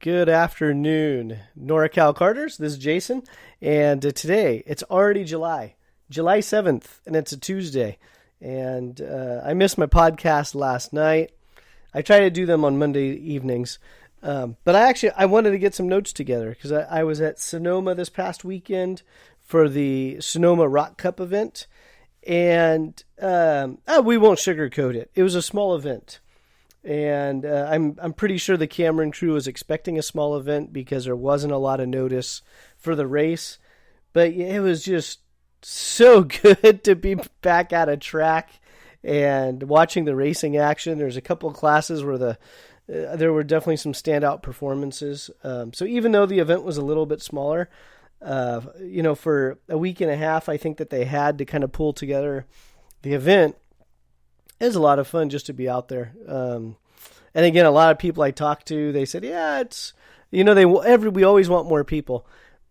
Good afternoon, Norcal Karters. This is Jason, and today it's already July 7th, and it's a Tuesday. And I missed my podcast last night. I try to do them on Monday evenings, but I wanted to get some notes together because I was at Sonoma this past weekend for the Sonoma Rok Cup event, and we won't sugarcoat it. It was a small event. And I'm pretty sure the Cameron crew was expecting a small event because there wasn't a lot of notice for the race. But it was just so good to be back at a track and watching the racing action. There's a couple of classes where there were definitely some standout performances. So even though the event was a little bit smaller, for a week and a half, I think that they had to kind of pull together the event. It was a lot of fun just to be out there. And again, a lot of people I talked to, they said, yeah, it's, we always want more people.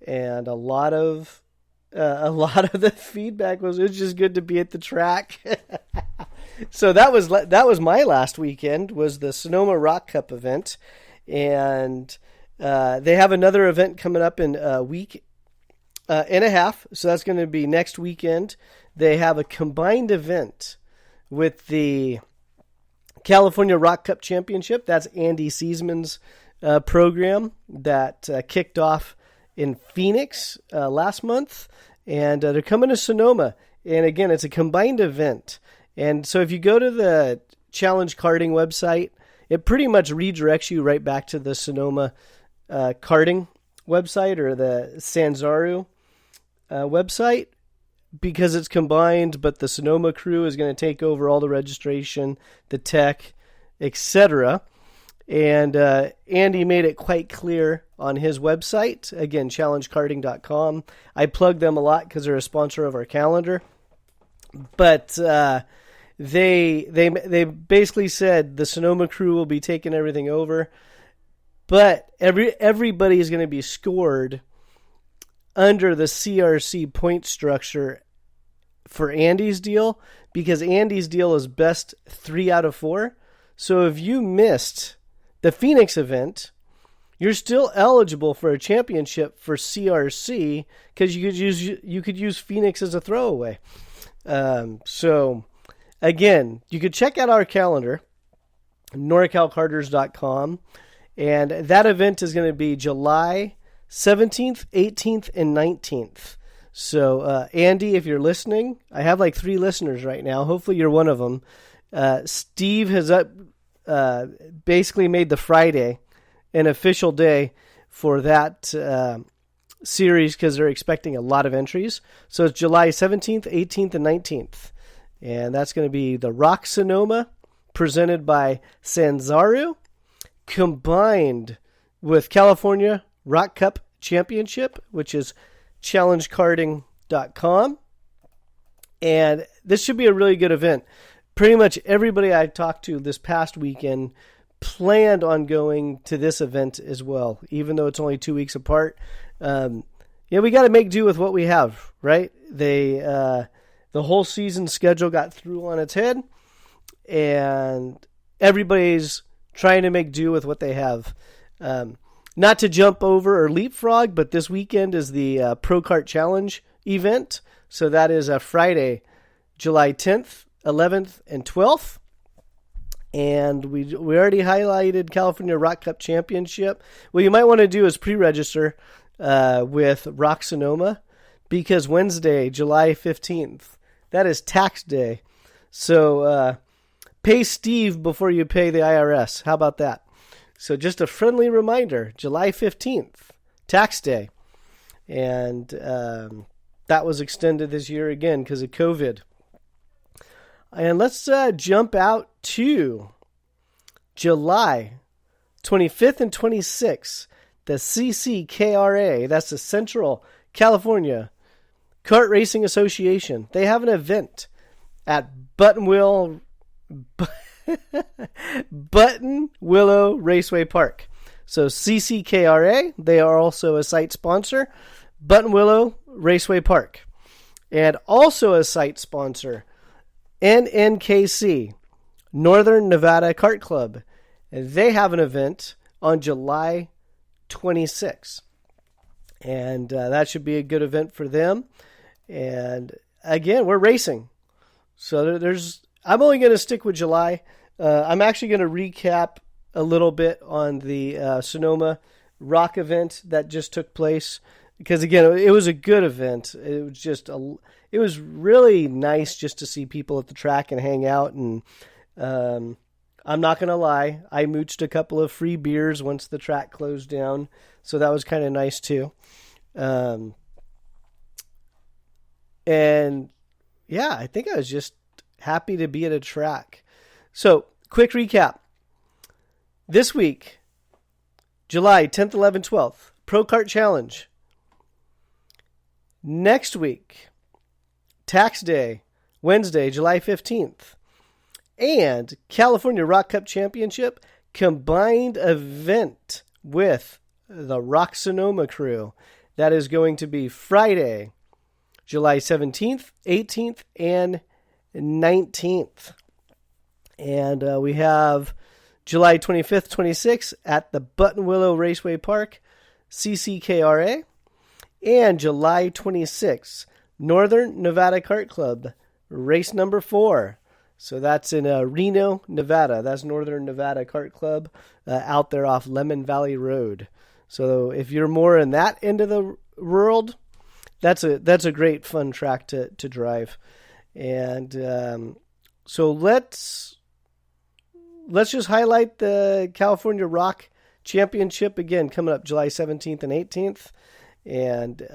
And a lot of the feedback was, it's just good to be at the track. So that was my last weekend, was the Sonoma Rok Cup event. And they have another event coming up in a week and a half. So that's going to be next weekend. They have a combined event with the California Rok Cup Championship. That's Andy Seesman's program that kicked off in Phoenix last month. And they're coming to Sonoma. And again, it's a combined event. And so if you go to the Challenge Karting website, it pretty much redirects you right back to the Sonoma Karting website or the Sanzaru website, because it's combined, but the Sonoma crew is going to take over all the registration, the tech, etc. And Andy made it quite clear on his website, again, cameron-karting.com. I plug them a lot because they're a sponsor of our calendar. But they basically said the Sonoma crew will be taking everything over, but everybody is going to be scored under the CRC point structure for Andy's deal, because Andy's deal is best 3 out of 4. So if you missed the Phoenix event, you're still eligible for a championship for CRC because you could use Phoenix as a throwaway. So again, you could check out our calendar, norcalkarters.com, and that event is going to be July 17th, 18th, and 19th. So, Andy, if you're listening, I have like 3 listeners right now. Hopefully you're one of them. Steve has basically made the Friday an official day for that series because they're expecting a lot of entries. So it's July 17th, 18th, and 19th. And that's going to be the Rok Sonoma presented by Sanzaru, combined with California Rok Cup Championship, which is challengekarting.com. And this should be a really good event. Pretty much everybody I talked to this past weekend planned on going to this event as well, even though it's only 2 weeks apart. We got to make do with what we have, right? The whole season schedule got threw on its head, and everybody's trying to make do with what they have. Not to jump over or leapfrog, but this weekend is the ProKart Challenge event. So that is Friday, July 10th, 11th, and 12th. And we already highlighted California Rok Cup Championship. What you might want to do is pre-register with Rok Sonoma, because Wednesday, July 15th, that is tax day. So pay Steve before you pay the IRS. How about that? So just a friendly reminder, July 15th, tax day. And that was extended this year again because of COVID. And let's jump out to July 25th and 26th, the CCKRA, that's the Central California Kart Racing Association. They have an event at Buttonwillow Raceway Park. So CCKRA, they are also a site sponsor, Buttonwillow Raceway Park. And also a site sponsor, NNKC, Northern Nevada Kart Club. They have an event on July 26. And that should be a good event for them. And again, we're racing. So I'm only going to stick with July. I'm actually going to recap a little bit on the Sonoma Rok event that just took place. Because again, it was a good event. It was really nice just to see people at the track and hang out. And I'm not going to lie, I mooched a couple of free beers once the track closed down. So that was kind of nice too. And yeah, I think I was just happy to be at a track. So quick recap. This week, July 10th, 11th, 12th, ProKart Challenge. Next week, Tax Day, Wednesday, July 15th. And California Rok Cup Championship combined event with the Rock Sonoma crew. That is going to be Friday, July 17th, 18th, and 19th. And we have July 25th, 26th at the Buttonwillow Raceway Park, CCKRA. And July 26th, Northern Nevada Kart Club, race number 4. So that's in Reno, Nevada. That's Northern Nevada Kart Club out there off Lemon Valley Road. So if you're more in that end of the world, that's a great fun track to drive. And so let's just highlight the California Rok Championship again coming up July 17th and 18th. And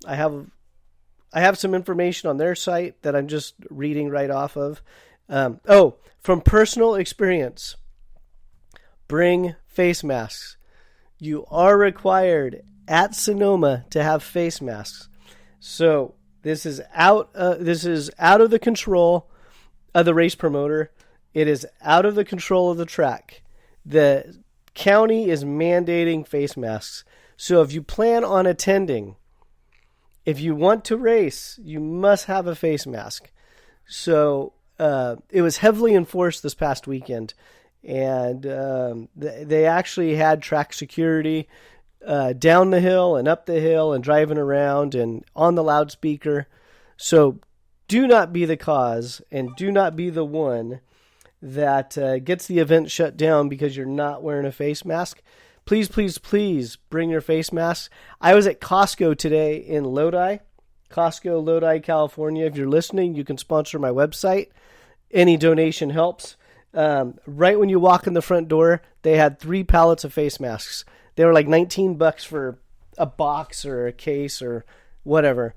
I have some information on their site that I'm just reading right off of. From personal experience, bring face masks. You are required at Sonoma to have face masks. So this is out of the control of the race promoter. It is out of the control of the track. The county is mandating face masks. So if you plan on attending, if you want to race, you must have a face mask. So it was heavily enforced this past weekend. And they actually had track security down the hill and up the hill and driving around and on the loudspeaker. So do not be the cause and do not be the one that gets the event shut down because you're not wearing a face mask. Please, please, please bring your face masks. I was at Costco today in Lodi, California. If you're listening, you can sponsor my website. Any donation helps. Right when you walk in the front door, they had 3 pallets of face masks. They were like $19 for a box or a case or whatever.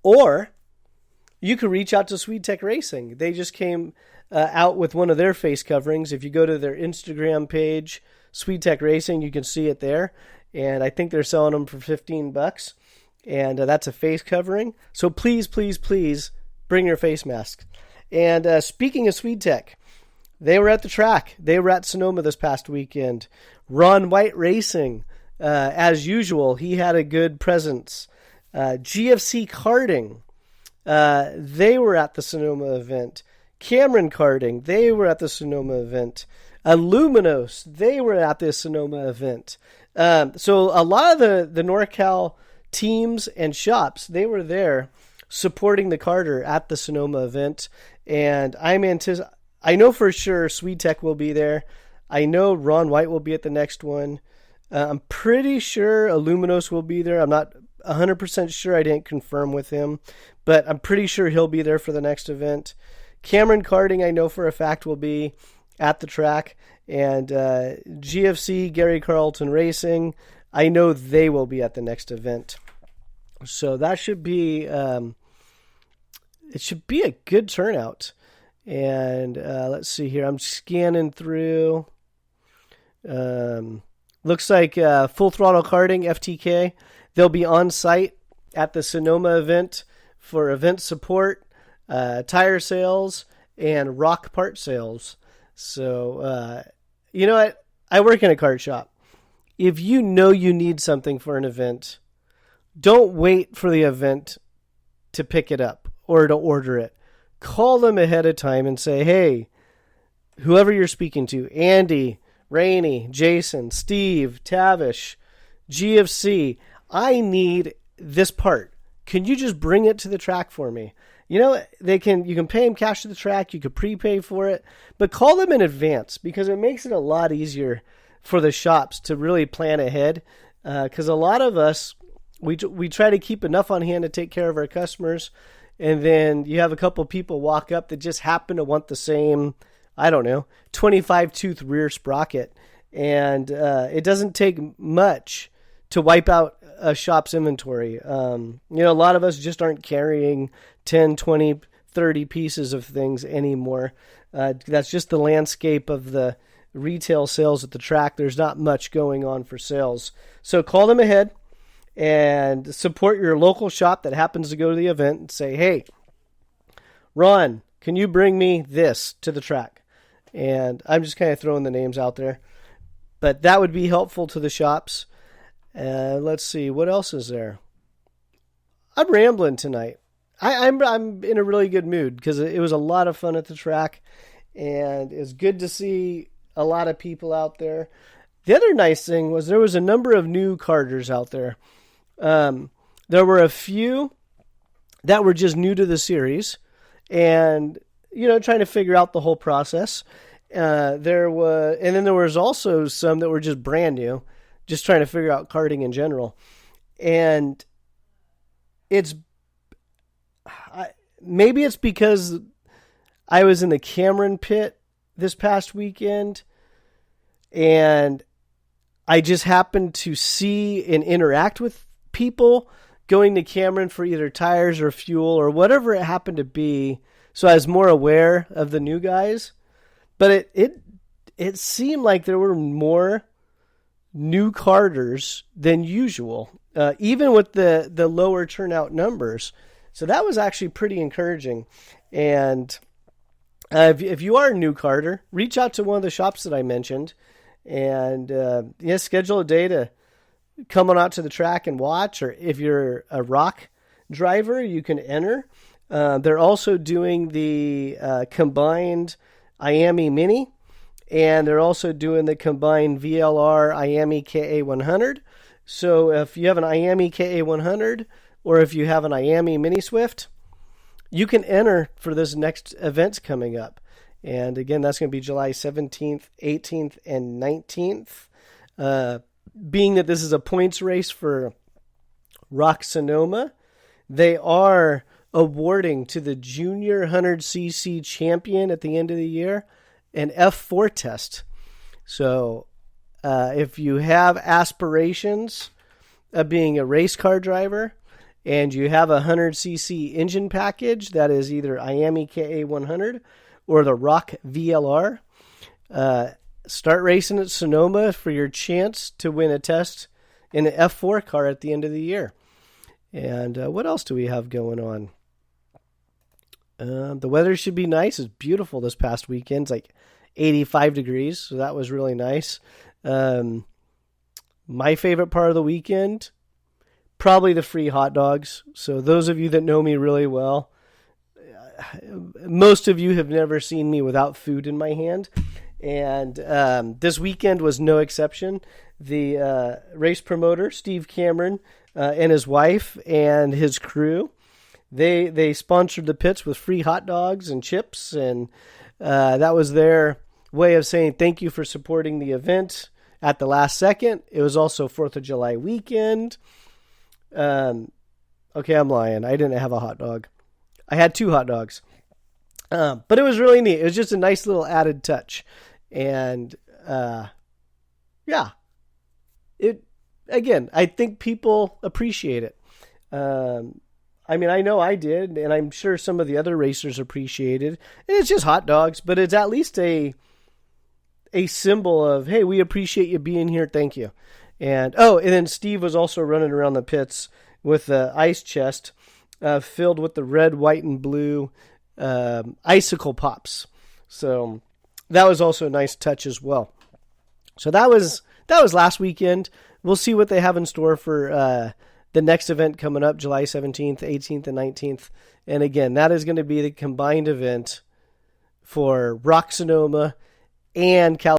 Or you could reach out to SweetTech Racing. They just came out with one of their face coverings. If you go to their Instagram page, SweetTech Racing, you can see it there. And I think they're selling them for $15. And that's a face covering. So please, please, please bring your face mask. And speaking of SweetTech, they were at the track. They were at Sonoma this past weekend. Ron White Racing, as usual, he had a good presence. GFC Karting, they were at the Sonoma event. Cameron-karting, they were at the Sonoma event. Luminos, they were at the Sonoma event. So a lot of the Norcal teams and shops, they were there supporting the karter at the Sonoma event. And I know for sure SweetTech will be there. I know Ron White will be at the next one. I'm pretty sure Luminos will be there. I'm not 100% sure. I didn't confirm with him, but I'm pretty sure he'll be there for the next event. Cameron-karting, I know for a fact, will be at the track. And GFC, Gary Carlton Racing, I know they will be at the next event. So that should be... it should be a good turnout. And let's see here. I'm scanning through. Looks like Full Throttle Karting, FTK. They'll be on site at the Sonoma event for event support, tire sales, and rock part sales. So, you know what? I work in a kart shop. If you know you need something for an event, don't wait for the event to pick it up or to order it. Call them ahead of time and say, hey, whoever you're speaking to, Andy, Rainey, Jason, Steve, Tavish, GFC, I need this part. Can you just bring it to the track for me? You know, you can pay them cash to the track. You could prepay for it, but call them in advance because it makes it a lot easier for the shops to really plan ahead. Because a lot of us, we try to keep enough on hand to take care of our customers. And then you have a couple people walk up that just happen to want the same, 25 tooth rear sprocket. And it doesn't take much to wipe out a shop's inventory. A lot of us just aren't carrying 10, 20, 30 pieces of things anymore. That's just the landscape of the retail sales at the track. There's not much going on for sales. So call them ahead and support your local shop that happens to go to the event and say, hey, Ron, can you bring me this to the track? And I'm just kind of throwing the names out there. But that would be helpful to the shops. Let's see, what else is there? I'm rambling tonight. I'm in a really good mood because it was a lot of fun at the track, and it's good to see a lot of people out there. The other nice thing was there was a number of new karters out there. There were a few that were just new to the series and, trying to figure out the whole process. And then there was also some that were just brand new, just trying to figure out karting in general. And maybe it's because I was in the Cameron pit this past weekend and I just happened to see and interact with people going to Cameron for either tires or fuel or whatever it happened to be. So I was more aware of the new guys, but it seemed like there were more new karters than usual, even with the lower turnout numbers. So that was actually pretty encouraging. And if you are a new karter, reach out to one of the shops that I mentioned and schedule a day to come on out to the track and watch. Or if you're a rock driver, you can enter. They're also doing the combined IAME Mini, and they're also doing the combined VLR IAME KA100. So if you have an IAME KA100 or if you have an IAME Mini Swift, you can enter for this next events coming up. And again, that's going to be July 17th, 18th, and 19th. Being that this is a points race for Rock Sonoma, they are awarding to the junior 100cc champion at the end of the year an F4 test. So if you have aspirations of being a race car driver and you have a 100cc engine package that is either IAME KA100 or the Rock VLR, start racing at Sonoma for your chance to win a test in an F4 car at the end of the year. And what else do we have going on? The weather should be nice. It's beautiful this past weekend. It's like 85 degrees, so that was really nice. My favorite part of the weekend, probably the free hot dogs. So those of you that know me really well, most of you have never seen me without food in my hand. And this weekend was no exception. The race promoter, Steve Cameron, and his wife and his crew, they sponsored the pits with free hot dogs and chips, and that was their way of saying thank you for supporting the event at the last second. It was also 4th of July weekend. Okay, I'm lying. I didn't have a hot dog. I had 2 hot dogs. But it was really neat. It was just a nice little added touch. And I think people appreciate it. I know I did, and I'm sure some of the other racers appreciated. And it's just hot dogs, but it's at least a symbol of, hey, we appreciate you being here. Thank you. And then Steve was also running around the pits with the ice chest filled with the red, white, and blue icicle pops. So that was also a nice touch as well. So that was last weekend. We'll see what they have in store for the next event coming up, July 17th, 18th, and 19th. And again, that is going to be the combined event for Rock Sonoma and California.